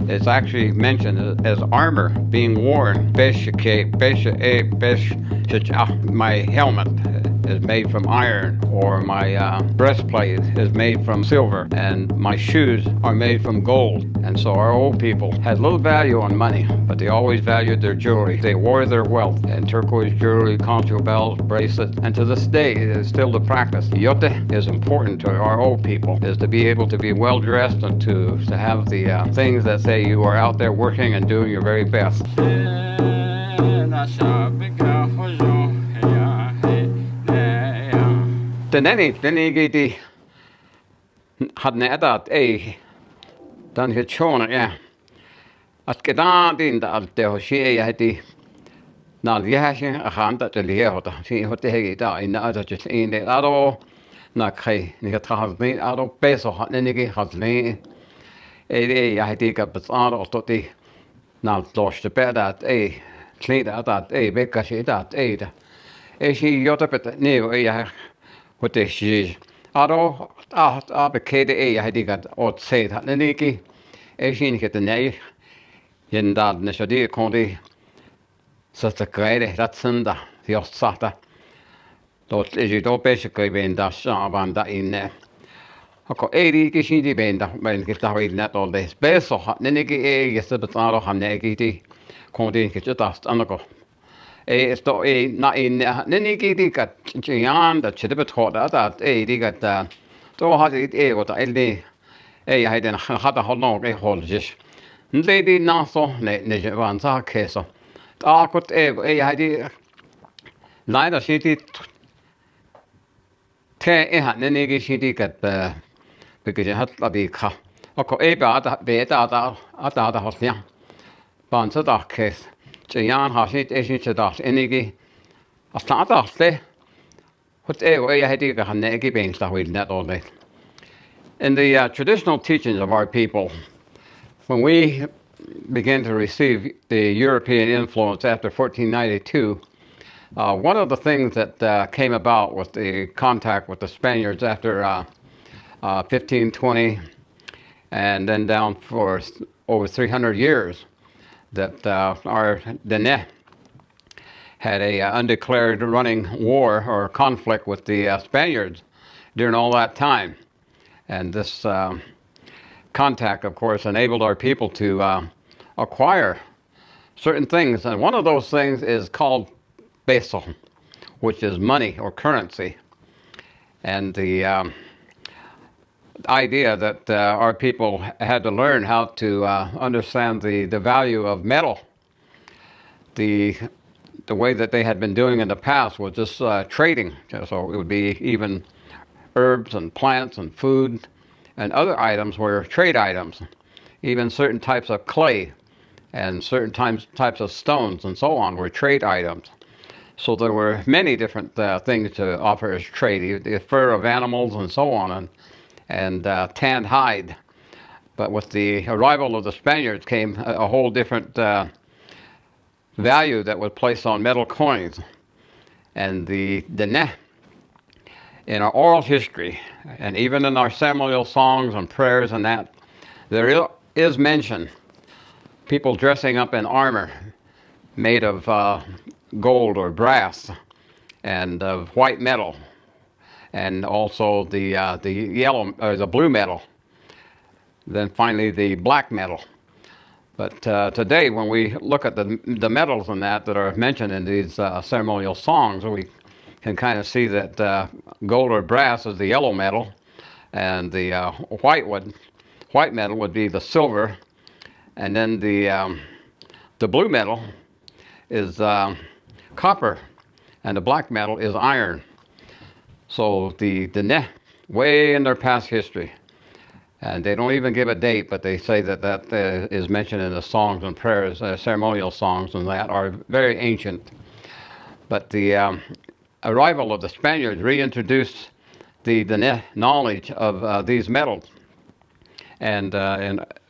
It's actually mentioned as armor being worn. My helmet is made from iron, or my breastplate is made from silver, and my shoes are made from gold. And so our old people had little value on money, but they always valued their jewelry. They wore their wealth in turquoise jewelry, conch bells, bracelets, and to this day it is still the practice. Yote is important to our old people, is to be able to be well dressed and to have the things that say you are out there working and doing your very best. Teneni hadne edat ei dan hitchona ja at kedan din da alte ho shi ja heti na lihasin ahanta te liehota si hote hegi da in ada just in de ado na kai ni hatni ado peso hatne ni hatni ei ja heti ka besaro toti na loste pedat ei kleda dat ei bekka shi dat ei da ei si jota pet neo ei ja hote shi ado bekede ei ja heti ka ot seit hatne ni ei si ni ket nei jen dad ne shadi kondi så det greide ratsenda just sata tot esi to basically benda saavanda inne ako ei kisi benda men kilta hoidna tolle speso neneki ei se betaro haneki ti kondi kitast anako ei sto ei na inne neneki ti kat jian da chide bethoda da ei ti kat to hadi ei gota elni ei haiden hada holno ei holjes Lady Naso ne van sa keso. Akot ei hadi laida city te ihan nenegi city kat because hat labi kha. Ako ei ata hosnya. Ban sa da kes. Jian ha sit ei sit da enegi. Asta ste. Hot ei hadi ka negi ben sta wil net all day. In the traditional teachings of our people, when we began to receive the European influence after 1492, one of the things that came about with the contact with the Spaniards after 1520 and then down for over 300 years, that our Dene had a undeclared running war or conflict with the Spaniards during all that time. And this contact, of course, enabled our people to acquire certain things. And one of those things is called peso, which is money or currency. And the idea that our people had to learn how to understand the value of metal. The way that they had been doing in the past was just trading. So it would be even herbs and plants and food and other items were trade items, even certain types of clay and certain types of stones and so on were trade items. So there were many different things to offer as trade, the fur of animals and so on, and tanned hide. But with the arrival of the Spaniards came a whole different value that was placed on metal coins. And the in our oral history, and even in our ceremonial songs and prayers and that, there is mention, people dressing up in armor made of gold or brass and of white metal, and also the yellow or the blue metal, then finally the black metal. But today, when we look at the metals and that are mentioned in these ceremonial songs, we can kind of see that gold or brass is the yellow metal, and the white metal would be the silver, and then the blue metal is copper, and the black metal is iron. So the way in their past history, and they don't even give a date, but they say that is mentioned in the songs and prayers, ceremonial songs, and that are very ancient. But the arrival of the Spaniards reintroduced the knowledge of these metals and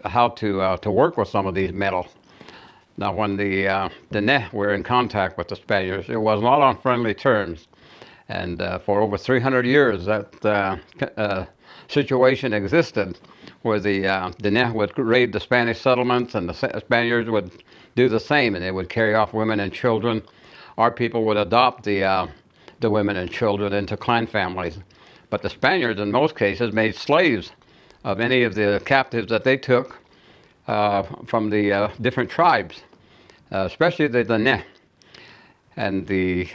how to work with some of these metals. Now, when the Dene were in contact with the Spaniards, it was not on friendly terms. And for over 300 years, that situation existed where the Diné would raid the Spanish settlements and the Spaniards would do the same, and they would carry off women and children. Our people would adopt the women and children into clan families. But the Spaniards, in most cases, made slaves of any of the captives that they took from the different tribes, especially the Diné. And the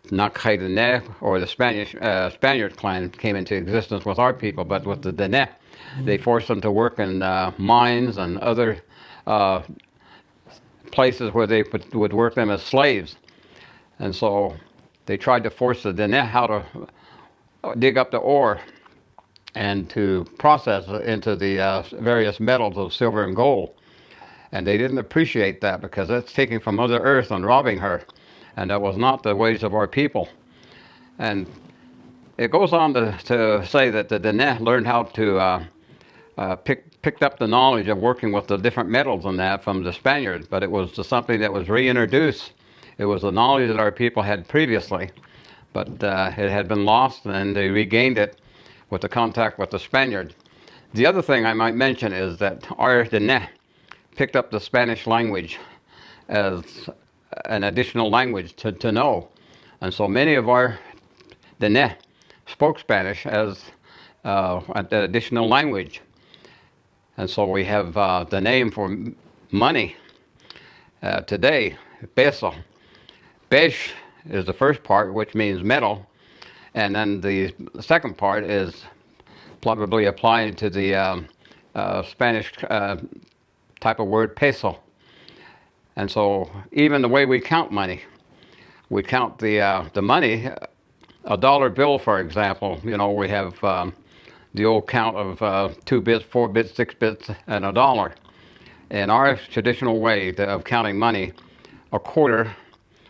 Nakhaidene, or the Spaniard clan, came into existence with our people, but with the Diné, they forced them to work in mines and other places where they would work them as slaves. And so they tried to force the Diné how to dig up the ore and to process it into the various metals of silver and gold. And they didn't appreciate that because that's taking from Mother Earth and robbing her. And that was not the ways of our people. And it goes on to say that the Diné learned how to picked up the knowledge of working with the different metals and that from the Spaniards, but it was just something that was reintroduced. It was the knowledge that our people had previously, but it had been lost, and they regained it with the contact with the Spaniards. The other thing I might mention is that our Diné picked up the Spanish language as an additional language to know. And so many of our Diné spoke Spanish as an additional language. And so we have the name for money today, peso. Pesh is the first part, which means metal. And then the second part is probably applying to the Spanish type of word peso. And so even the way we count money, we count the money, a dollar bill, for example. You know, we have the old count of 2 bits, 4 bits, 6 bits, and a dollar. In our traditional way of counting money, a quarter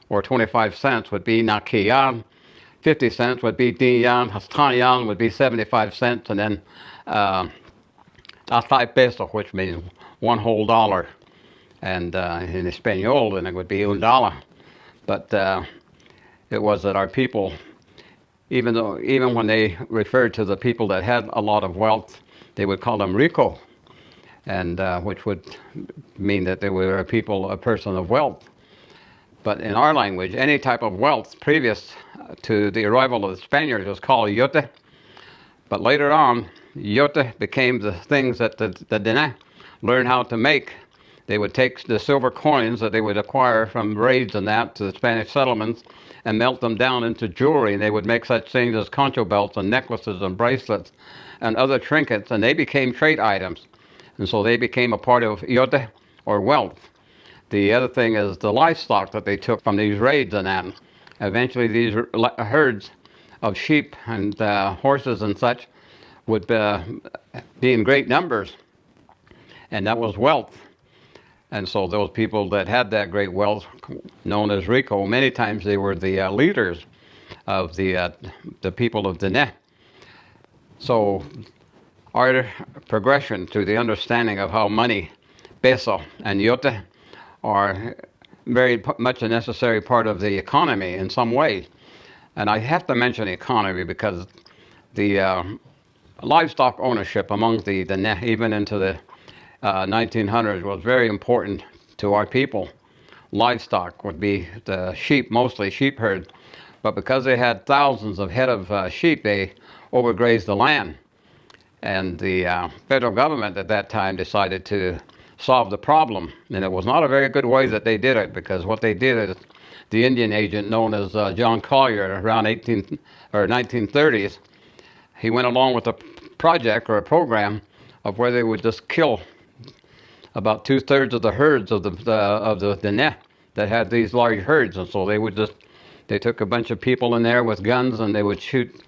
or 25 cents would be nakiyan, 50 cents would be diyan, hastanyan would be 75 cents, and then atay peso, which means one whole dollar. And in Espanol, then it would be un dollar. But it was that our people, even when they referred to the people that had a lot of wealth, they would call them rico, and which would mean that they were a person of wealth. But in our language, any type of wealth previous to the arrival of the Spaniards was called yote. But later on, yote became the things that the Diné learned how to make. They would take the silver coins that they would acquire from raids and that to the Spanish settlements and melt them down into jewelry. And they would make such things as concho belts and necklaces and bracelets and other trinkets, and they became trade items. And so they became a part of yote, or wealth. The other thing is the livestock that they took from these raids and that. Eventually these herds of sheep and horses and such would be in great numbers, and that was wealth. And so those people that had that great wealth, known as rico, many times they were the leaders of the people of Diné. So our progression to the understanding of how money, peso, and yote are very much a necessary part of the economy in some ways. And I have to mention economy because the livestock ownership among the Diné, even into the 1900s, was very important to our people. Livestock would be the sheep, mostly sheep herd, but because they had thousands of head of sheep, they overgrazed the land. And the federal government at that time decided to solve the problem. And it was not a very good way that they did it, because what they did is the Indian agent known as John Collier around 1930s, he went along with a project or a program of where they would just kill about 2/3 of the herds of the Diné that had these large herds. And so they took a bunch of people in there with guns, and they would shoot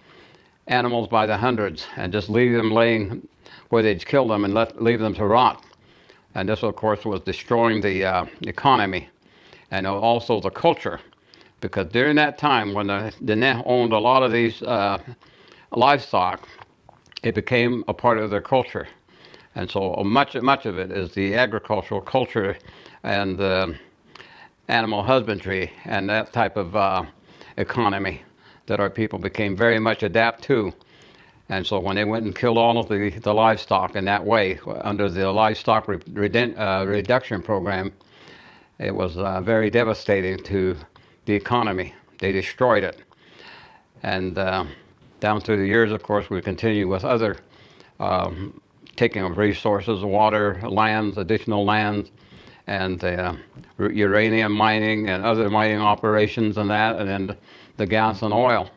animals by the hundreds and just leave them laying where they'd kill them and leave them to rot. And this, of course, was destroying the economy and also the culture, because during that time when the Diné owned a lot of these livestock, it became a part of their culture. And so much of it is the agricultural culture and animal husbandry and that type of economy that our people became very much adapt to. And so when they went and killed all of the livestock in that way, under the livestock reduction program, it was very devastating to the economy. They destroyed it. And down through the years, of course, we continue with other taking of resources, water, lands, additional lands, and uranium mining and other mining operations and that, and then the gas and oil.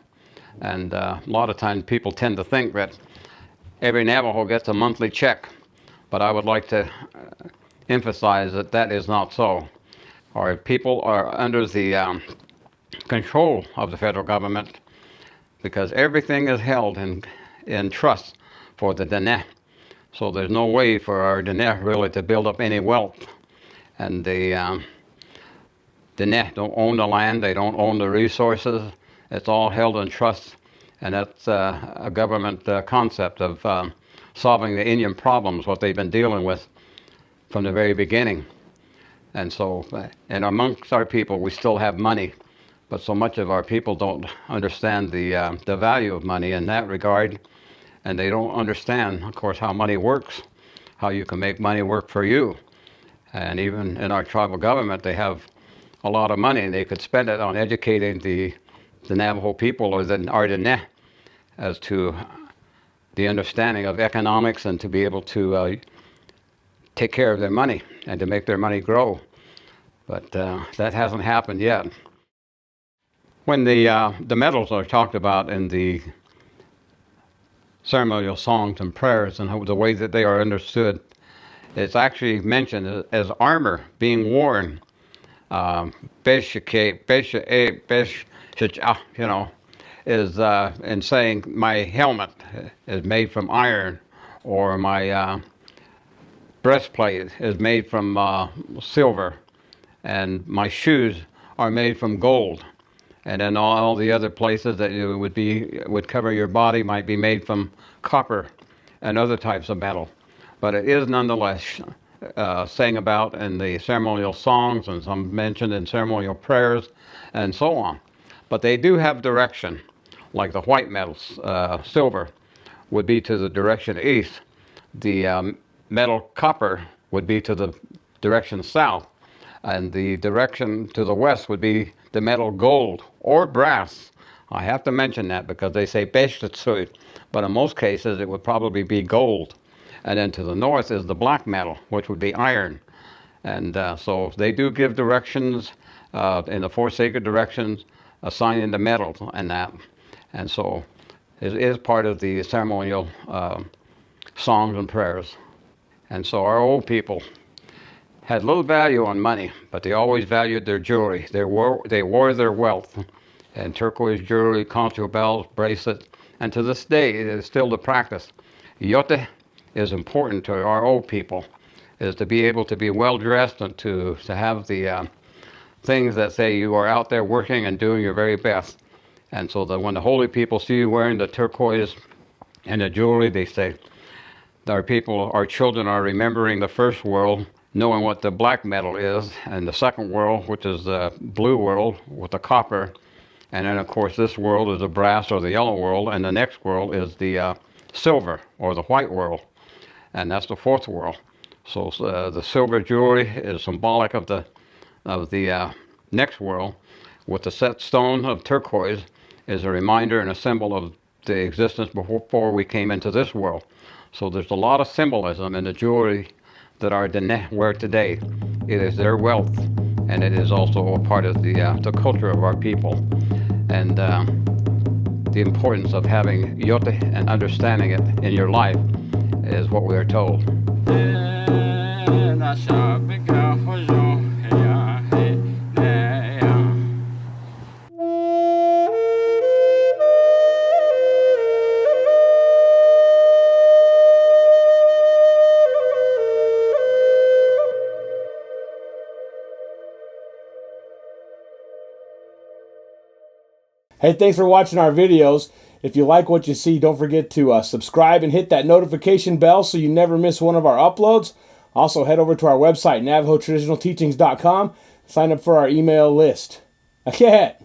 And a lot of times people tend to think that every Navajo gets a monthly check, but I would like to emphasize that that is not so. Our people are under the control of the federal government because everything is held in trust for the Dene. So there's no way for our Dene really to build up any wealth. And the Dene don't own the land, they don't own the resources. It's all held in trust, and that's a government concept of solving the Indian problems, what they've been dealing with from the very beginning. And so, and amongst our people, we still have money, but so much of our people don't understand the value of money in that regard, and they don't understand, of course, how money works, how you can make money work for you. And even in our tribal government, they have a lot of money, and they could spend it on educating the Navajo people or our Dene as to the understanding of economics and to be able to take care of their money and to make their money grow. But that hasn't happened yet. When the medals are talked about in the ceremonial songs and prayers and the way that they are understood, it's actually mentioned as armor being worn. Is in saying my helmet is made from iron, or my breastplate is made from silver, and my shoes are made from gold. And then all the other places that you would cover your body might be made from copper and other types of metal. But it is nonetheless sang about in the ceremonial songs, and some mentioned in ceremonial prayers, and so on. But they do have direction, like the white metals, silver would be to the direction east. The metal copper would be to the direction south, and the direction to the west would be the metal gold or brass. I have to mention that because they say beshtsuit, but in most cases it would probably be gold. And then to the north is the black metal, which would be iron. And so they do give directions in the four sacred directions, assigning the metals and that. And so it is part of the ceremonial songs and prayers. And so our old people had little value on money, but they always valued their jewelry. They wore their wealth, and turquoise jewelry, concho bells, bracelets, and to this day it is still the practice. Yote is important to our old people, is to be able to be well dressed and to have the things that say you are out there working and doing your very best. And so that when the holy people see you wearing the turquoise and the jewelry, they say, our people, our children are remembering the first world, knowing what the black metal is, and the second world, which is the blue world with the copper. And then, of course, this world is the brass or the yellow world, and the next world is the silver or the white world. And that's the fourth world. So the silver jewelry is symbolic of the next world, with the set stone of turquoise is a reminder and a symbol of the existence before we came into this world. So there's a lot of symbolism in the jewelry that our Dene wear today. It is their wealth, and it is also a part of the culture of our people, and the importance of having yote and understanding it in your life is what we are told. Hey, thanks for watching our videos. If you like what you see, don't forget to subscribe and hit that notification bell so you never miss one of our uploads. Also, head over to our website, NavajoTraditionalTeachings.com. Sign up for our email list. Okay.